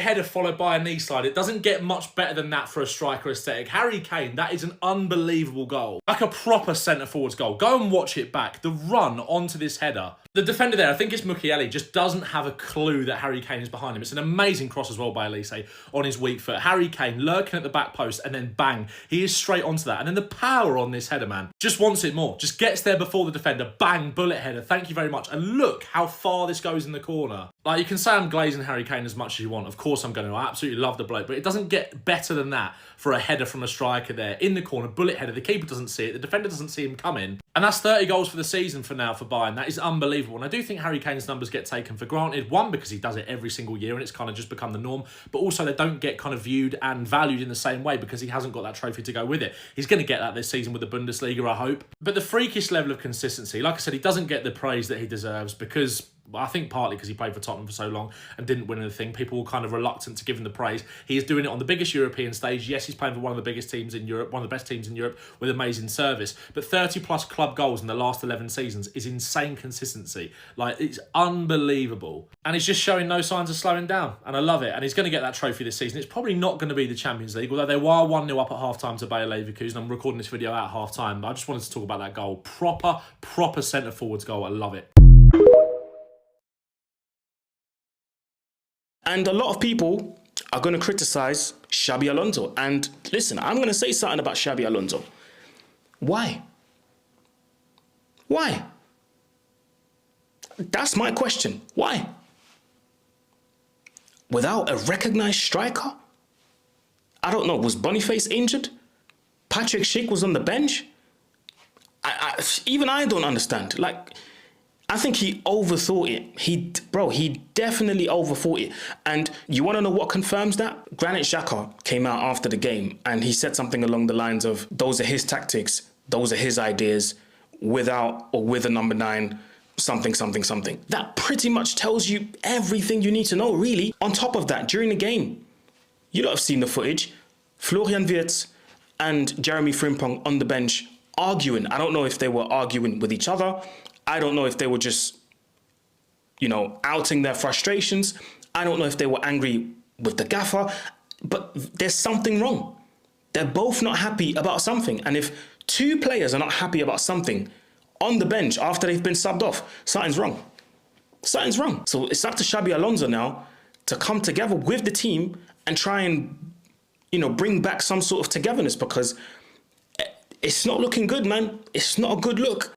header followed by a knee slide. It doesn't get much better than that for a striker aesthetic. Harry Kane, that is an unbelievable goal. Like a proper centre-forwards goal. Go and watch it back. The run onto this header. The defender there, I think it's Mukiele, just doesn't have a clue that Harry Kane is behind him. It's an amazing cross as well by Elise on his weak foot. Harry Kane lurking at the back post and then bang, he is straight onto that. And then the power on this header, man, just wants it more. Just gets there before the defender. Bang, bullet header. Thank you very much. And look how far this goes in the corner. Like, you can say I'm glazing Harry Kane as much as you want. Of course I'm going to. I absolutely love the bloke. But it doesn't get better than that for a header from a striker there. In the corner, bullet header. The keeper doesn't see it. The defender doesn't see him coming. And that's 30 goals for the season for now for Bayern. That is unbelievable. And I do think Harry Kane's numbers get taken for granted. One, because he does it every single year and it's kind of just become the norm. But also they don't get kind of viewed and valued in the same way because he hasn't got that trophy to go with it. He's going to get that this season with the Bundesliga, I hope. But the freakish level of consistency, like I said, he doesn't get the praise that he deserves because... I think partly because he played for Tottenham for so long and didn't win anything. People were kind of reluctant to give him the praise. He is doing it on the biggest European stage. Yes, he's playing for one of the biggest teams in Europe, one of the best teams in Europe with amazing service. But 30-plus club goals in the last 11 seasons is insane consistency. Like, it's unbelievable. And he's just showing no signs of slowing down. And I love it. And he's going to get that trophy this season. It's probably not going to be the Champions League, although they were 1-0 up at half-time to Bayern Leverkusen. I'm recording this video at half-time, but I just wanted to talk about that goal. Proper centre-forwards goal. I love it. And a lot of people are going to criticise Xabi Alonso. And listen, I'm going to say something about Xabi Alonso. Why? Why? That's my question. Why? Without a recognised striker? I don't know. Was Boniface injured? Patrick Schick was on the bench? Even I don't understand. Like... I think he overthought it. He definitely overthought it. And you want to know what confirms that? Granit Xhaka came out after the game and he said something along the lines of, those are his tactics, those are his ideas, without or with a number 9, something. That pretty much tells you everything you need to know, really. On top of that, during the game, you lot have seen the footage, Florian Wirtz and Jeremy Frimpong on the bench arguing. I don't know if they were arguing with each other. I don't know if they were just, outing their frustrations. I don't know if they were angry with the gaffer, but there's something wrong. They're both not happy about something. And if 2 players are not happy about something on the bench after they've been subbed off, something's wrong. Something's wrong. So it's up to Xabi Alonso now to come together with the team and try and, bring back some sort of togetherness, because it's not looking good, man. It's not a good look.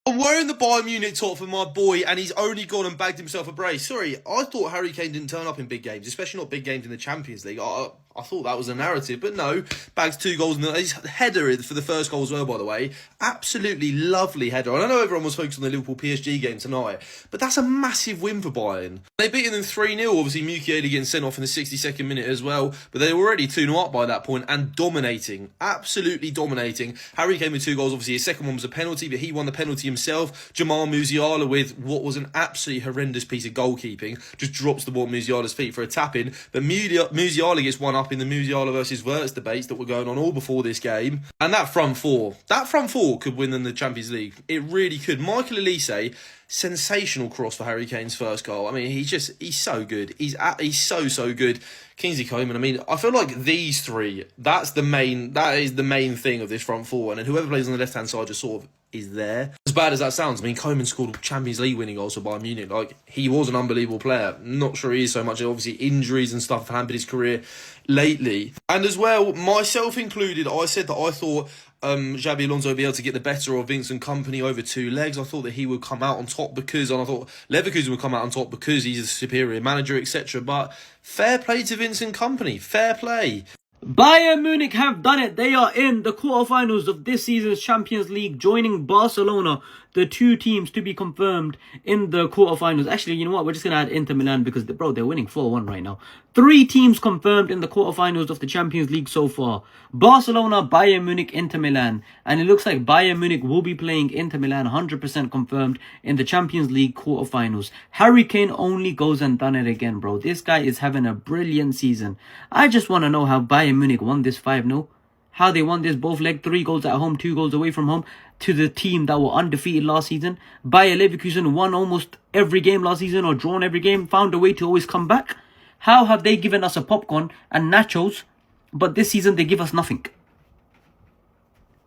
I'm wearing the Bayern Munich top for my boy, and he's only gone and bagged himself a brace. Sorry, I thought Harry Kane didn't turn up in big games, especially not big games in the Champions League. I thought that was a narrative, but no. Bags 2 goals, and his header for the first goal as well, by the way. Absolutely lovely header. And I know everyone was focused on the Liverpool PSG game tonight, but that's a massive win for Bayern. They beaten them 3-0, obviously Mukiele getting sent off in the 62nd minute as well, but they were already 2-0 up by that point and dominating. Absolutely dominating. Harry Kane with 2 goals, obviously his second one was a penalty, but he won the penalty himself. Jamal Musiala with what was an absolutely horrendous piece of goalkeeping, just drops the ball at Musiala's feet for a tap-in, but Musiala gets one up in the Musiala versus Wirtz debates that were going on all before this game. And that front four could win them the Champions League. It really could. Michael Elise, sensational cross for Harry Kane's first goal. I mean, he's so good. He's so good. Kingsley Coman, I mean, I feel like these 3, that is the main thing of this front four. And then whoever plays on the left-hand side just sort of is there. As bad as that sounds, I mean, Coman scored Champions League winning goals for Bayern Munich. Like, he was an unbelievable player. Not sure he is so much. Obviously, injuries and stuff have hampered his career lately. And as well, myself included, I said that I thought Xabi Alonso would be able to get the better of Vincent Kompany over 2 legs. I thought that he would come out on top and I thought Leverkusen would come out on top because he's a superior manager, etc. But fair play to Vincent Kompany. Fair play. Bayern Munich have done it. They are in the quarterfinals of this season's Champions League, joining Barcelona, the 2 teams to be confirmed in the quarterfinals. Actually, you know what? We're just going to add Inter Milan because, bro, they're winning 4-1 right now. 3 teams confirmed in the quarterfinals of the Champions League so far. Barcelona, Bayern Munich, Inter Milan. And it looks like Bayern Munich will be playing Inter Milan 100% confirmed in the Champions League quarterfinals. Harry Kane only goes and done it again, bro. This guy is having a brilliant season. I just want to know how Bayern Munich won this 5-0. How they won this both leg, 3 goals at home, 2 goals away from home. to the team that were undefeated last season. Bayer Leverkusen won almost every game last season or drawn every game, found a way to always come back. How have they given us a popcorn and nachos, but this season they give us nothing?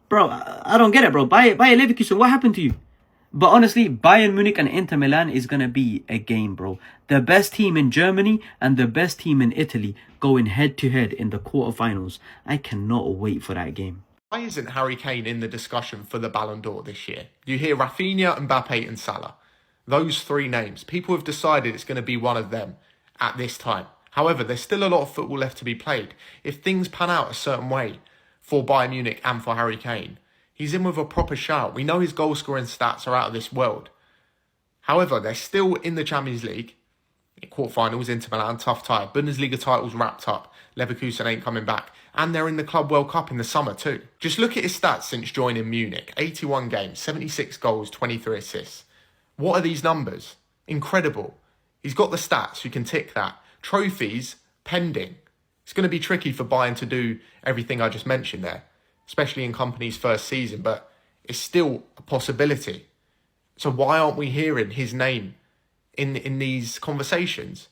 Bro, I don't get it, bro. Bayer Leverkusen, what happened to you? But honestly, Bayern Munich and Inter Milan is going to be a game, bro. The best team in Germany and the best team in Italy going head-to-head in the quarterfinals. I cannot wait for that game. Why isn't Harry Kane in the discussion for the Ballon d'Or this year? You hear Rafinha, Mbappe and Salah. Those three names. People have decided it's going to be one of them at this time. However, there's still a lot of football left to be played. If things pan out a certain way for Bayern Munich and for Harry Kane, he's in with a proper shout. We know his goal-scoring stats are out of this world. However, they're still in the Champions League. In quarterfinals, Inter Milan, tough tie. Bundesliga titles wrapped up. Leverkusen ain't coming back. And they're in the Club World Cup in the summer too. Just look at his stats since joining Munich. 81 games, 76 goals, 23 assists. What are these numbers? Incredible. He's got the stats, you can tick that. Trophies, pending. It's going to be tricky for Bayern to do everything I just mentioned there, especially in Kompany's first season, but it's still a possibility. So why aren't we hearing his name in these conversations?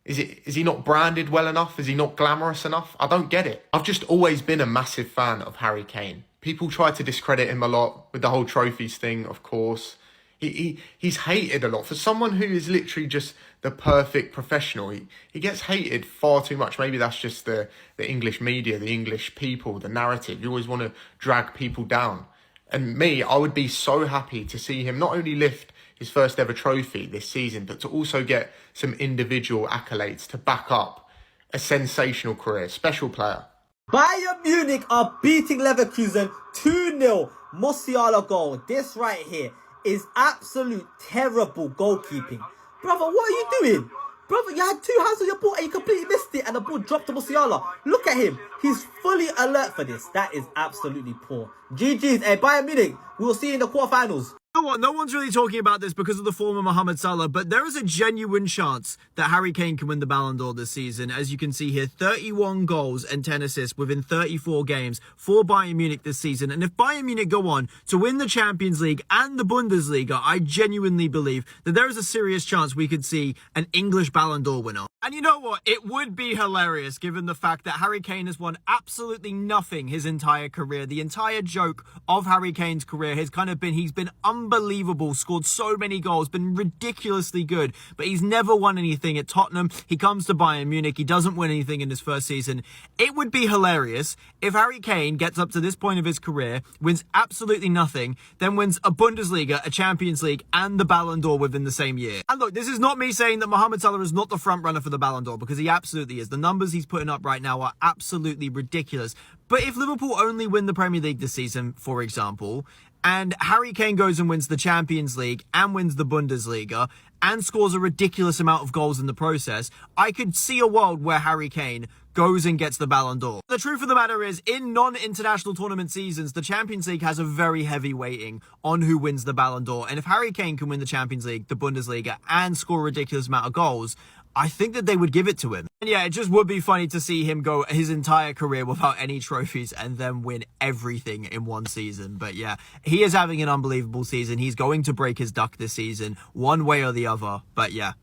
Is he not branded well enough? Is he not glamorous enough? I don't get it. I've just always been a massive fan of Harry Kane. People try to discredit him a lot with the whole trophies thing, of course. He's hated a lot. For someone who is literally just the perfect professional, he gets hated far too much. Maybe that's just the English media, the English people, the narrative. You always want to drag people down. And me, I would be so happy to see him not only lift his first ever trophy this season, but to also get some individual accolades to back up a sensational career. Special player. Bayern Munich are beating Leverkusen 2-0. Musiala goal. This right here is absolute terrible goalkeeping. Brother, what are you doing? Brother, you had two hands on your ball and you completely missed it and the ball dropped to Musiala. Look at him. He's fully alert for this. That is absolutely poor. GG's. Hey, Bayern Munich, we will see you in the quarterfinals. You know what? No one's really talking about this because of the form of Mohamed Salah, but there is a genuine chance that Harry Kane can win the Ballon d'Or this season. As you can see here, 31 goals and 10 assists within 34 games for Bayern Munich this season. And if Bayern Munich go on to win the Champions League and the Bundesliga, I genuinely believe that there is a serious chance we could see an English Ballon d'Or winner. And you know what? It would be hilarious given the fact that Harry Kane has won absolutely nothing his entire career. The entire joke of Harry Kane's career has kind of been he's been unbelievable, scored so many goals, been ridiculously good, but he's never won anything at Tottenham. He comes to Bayern Munich, he doesn't win anything in his first season. It would be hilarious if Harry Kane gets up to this point of his career, wins absolutely nothing, then wins a Bundesliga, a Champions League, and the Ballon d'Or within the same year. And look, this is not me saying that Mohamed Salah is not the front runner for the Ballon d'Or, because he absolutely is. The numbers he's putting up right now are absolutely ridiculous. But if Liverpool only win the Premier League this season, for example, and Harry Kane goes and wins the Champions League and wins the Bundesliga and scores a ridiculous amount of goals in the process, I could see a world where Harry Kane goes and gets the Ballon d'Or. The truth of the matter is, in non-international tournament seasons, the Champions League has a very heavy weighting on who wins the Ballon d'Or. And if Harry Kane can win the Champions League, the Bundesliga, and score a ridiculous amount of goals, I think that they would give it to him. And yeah, it just would be funny to see him go his entire career without any trophies and then win everything in one season. But yeah, he is having an unbelievable season. He's going to break his duck this season, one way or the other. But yeah,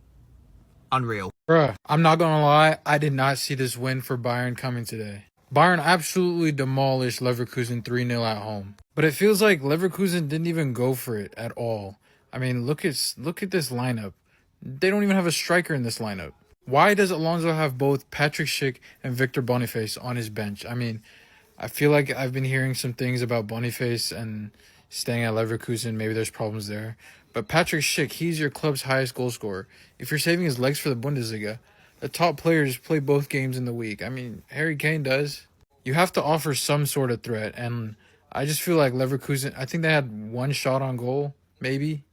unreal. Bruh, I'm not gonna lie, I did not see this win for Bayern coming today. Bayern absolutely demolished Leverkusen 3-0 at home. But it feels like Leverkusen didn't even go for it at all. I mean, look at this lineup. They don't even have a striker in this lineup. Why does Alonso have both Patrick Schick and Victor Boniface on his bench? I mean, I feel like I've been hearing some things about Boniface and staying at Leverkusen. Maybe there's problems there. But Patrick Schick, he's your club's highest goal scorer. If you're saving his legs for the Bundesliga, the top players play both games in the week. I mean, Harry Kane does. You have to offer some sort of threat. And I just feel like Leverkusen, I think they had one shot on goal, maybe.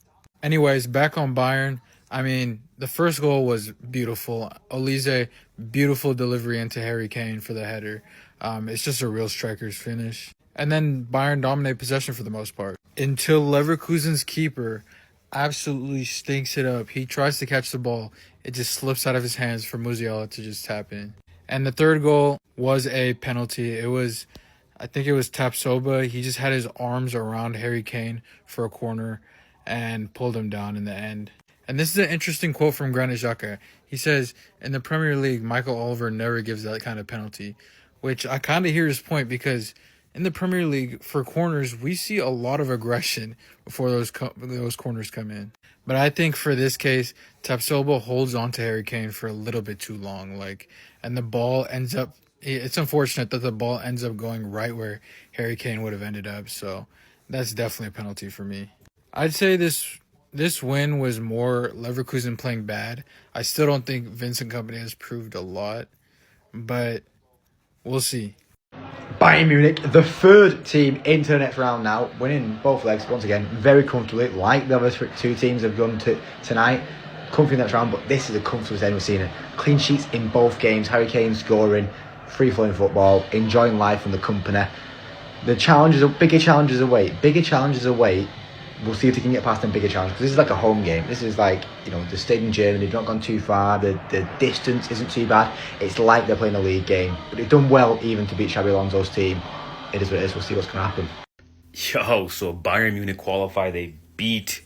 Anyways, back on Bayern. I mean, the first goal was beautiful. Olise, beautiful delivery into Harry Kane for the header. It's just a real striker's finish. And then Bayern dominate possession for the most part. Until Leverkusen's keeper absolutely stinks it up. He tries to catch the ball. It just slips out of his hands for Musiala to just tap in. And the third goal was a penalty. It was I think it was Tapsoba. He just had his arms around Harry Kane for a corner and pulled him down in the end. And this is an interesting quote from Granit Xhaka. He says, in the Premier League, Michael Oliver never gives that kind of penalty, which I kind of hear his point because in the Premier League, for corners, we see a lot of aggression before those corners come in. But I think for this case, Tapsoba holds on to Harry Kane for a little bit too long. And the ball ends up, it's unfortunate that the ball ends up going right where Harry Kane would have ended up. So that's definitely a penalty for me. I'd say this win was more Leverkusen playing bad. I still don't think Vincent Kompany has proved a lot, but we'll see. Bayern Munich, the third team into the next round now, winning both legs once again very comfortably, like the other two teams have done tonight. Comfortable next round, but this is the comfortable end we've seen it. Clean sheets in both games, Harry Kane scoring, free-flowing football, enjoying life from the company. Bigger challenges away. We'll see if they can get past them bigger challenges. Because this is like a home game. This is like, the stayed in Germany. They've not gone too far. The distance isn't too bad. It's like they're playing a league game. But they've done well even to beat Xabi Alonso's team. It is what it is. We'll see what's going to happen. So Bayern Munich qualify. They beat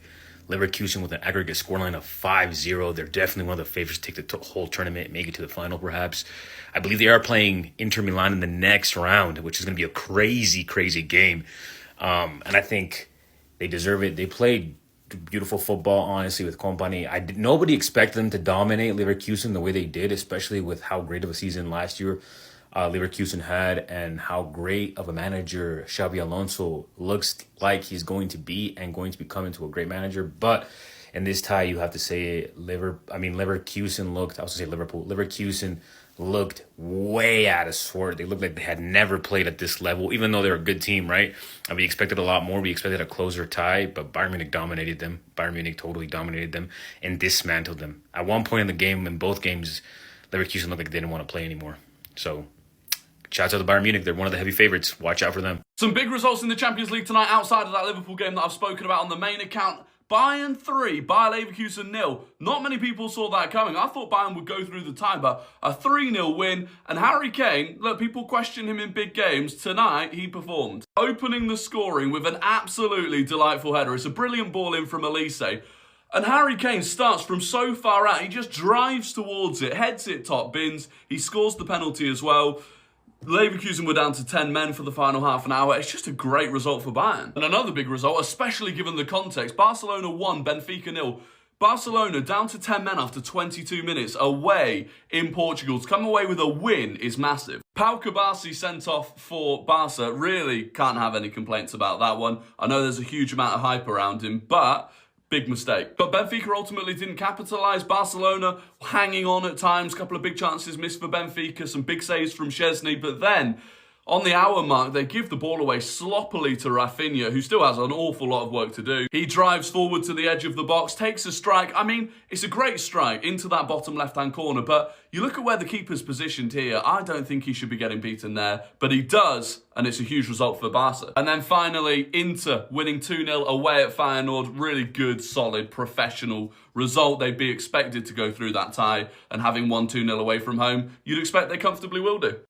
Leverkusen with an aggregate scoreline of 5-0. They're definitely one of the favorites to take the whole tournament, make it to the final perhaps. I believe they are playing Inter Milan in the next round, which is going to be a crazy, crazy game. And I think they deserve it. They played beautiful football, honestly, with Kompany. Nobody expected them to dominate Leverkusen the way they did, especially with how great of a season last year Leverkusen had and how great of a manager Xabi Alonso looks like he's going to be and going to become into a great manager. But in this tie, you have to say Leverkusen looked way out of sort. They looked like they had never played at this level, even though they're a good team, right? And we expected a lot more. We expected a closer tie, but Bayern Munich dominated them. Bayern Munich totally dominated them and dismantled them. At one point in the game, in both games, Leverkusen looked like they didn't want to play anymore. So, shouts out to Bayern Munich. They're one of the heavy favorites. Watch out for them. Some big results in the Champions League tonight outside of that Liverpool game that I've spoken about on the main account. Bayern 3, Bayer Leverkusen 0. Not many people saw that coming. I thought Bayern would go through the tie, but a 3-0 win. And Harry Kane, look, people question him in big games. Tonight, he performed. Opening the scoring with an absolutely delightful header. It's a brilliant ball in from Elise. And Harry Kane starts from so far out. He just drives towards it, heads it top bins. He scores the penalty as well. Leverkusen were down to 10 men for the final half an hour. It's just a great result for Bayern. And another big result, especially given the context. Barcelona 1, Benfica 0. Barcelona down to 10 men after 22 minutes away in Portugal. To come away with a win is massive. Pau Kabasi sent off for Barca. Really can't have any complaints about that one. I know there's a huge amount of hype around him, but big mistake. But Benfica ultimately didn't capitalise. Barcelona hanging on at times. A couple of big chances missed for Benfica. Some big saves from Szczesny. But then, on the hour mark, they give the ball away sloppily to Rafinha, who still has an awful lot of work to do. He drives forward to the edge of the box, takes a strike. I mean, it's a great strike into that bottom left-hand corner. But you look at where the keeper's positioned here. I don't think he should be getting beaten there. But he does, and it's a huge result for Barca. And then finally, Inter winning 2-0 away at Feyenoord. Really good, solid, professional result. They'd be expected to go through that tie. And having won 2-0 away from home, you'd expect they comfortably will do.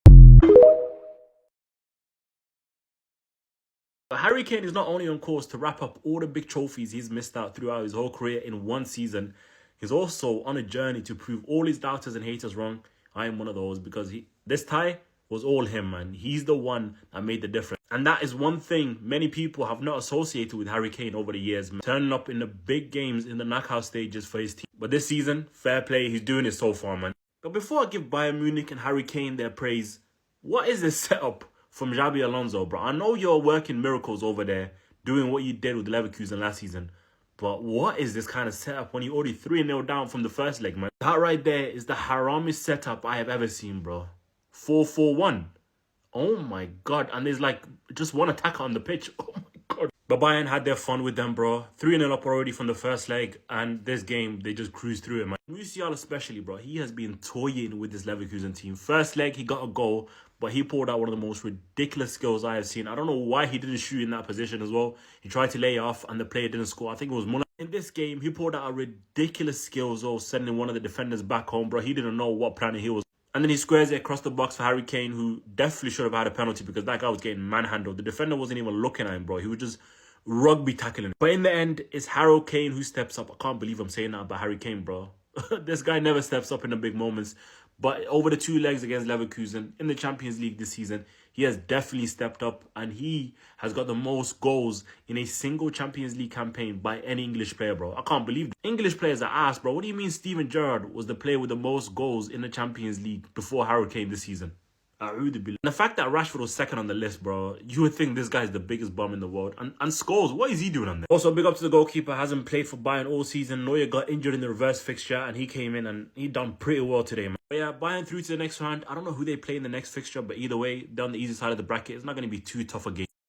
Harry Kane is not only on course to wrap up all the big trophies he's missed out throughout his whole career in one season, he's also on a journey to prove all his doubters and haters wrong. I am one of those because this tie was all him, man. He's the one that made the difference. And that is one thing many people have not associated with Harry Kane over the years, man. Turning up in the big games in the knockout stages for his team. But this season, fair play, he's doing it so far, man. But before I give Bayern Munich and Harry Kane their praise, what is this setup from Xabi Alonso, bro? I know you're working miracles over there, doing what you did with Leverkusen last season. But what is this kind of setup when you're already 3-0 down from the first leg, man? That right there is the haramiest setup I have ever seen, bro. 4-4-1. Oh my God. And there's like just one attacker on the pitch. Oh my God. But Bayern had their fun with them, bro. 3-0 up already from the first leg. And this game, they just cruised through it, man. Musiala especially, bro. He has been toying with this Leverkusen team. First leg, he got a goal. But he pulled out one of the most ridiculous skills I have seen. I don't know why he didn't shoot in that position as well. He tried to lay off and the player didn't score. I think it was Muller. In this game, he pulled out a ridiculous skill as well, sending one of the defenders back home, bro. He didn't know what planet he was. And then he squares it across the box for Harry Kane, who definitely should have had a penalty because that guy was getting manhandled. The defender wasn't even looking at him, bro. He was just rugby tackling him. But in the end, it's Harry Kane who steps up. I can't believe I'm saying that about Harry Kane, bro. This guy never steps up in the big moments. But over the 2 legs against Leverkusen in the Champions League this season, he has definitely stepped up, and he has got the most goals in a single Champions League campaign by any English player, bro. I can't believe it. English players are ass, bro. What do you mean Steven Gerrard was the player with the most goals in the Champions League before Harry Kane this season? And the fact that Rashford was second on the list, bro, you would think this guy's the biggest bum in the world. And Scholes, what is he doing on there? Also, big up to the goalkeeper. Hasn't played for Bayern all season. Neuer got injured in the reverse fixture, and he came in and he done pretty well today, man. But yeah, Bayern through to the next round. I don't know who they play in the next fixture, but either way, they're on the easy side of the bracket. It's not going to be too tough a game.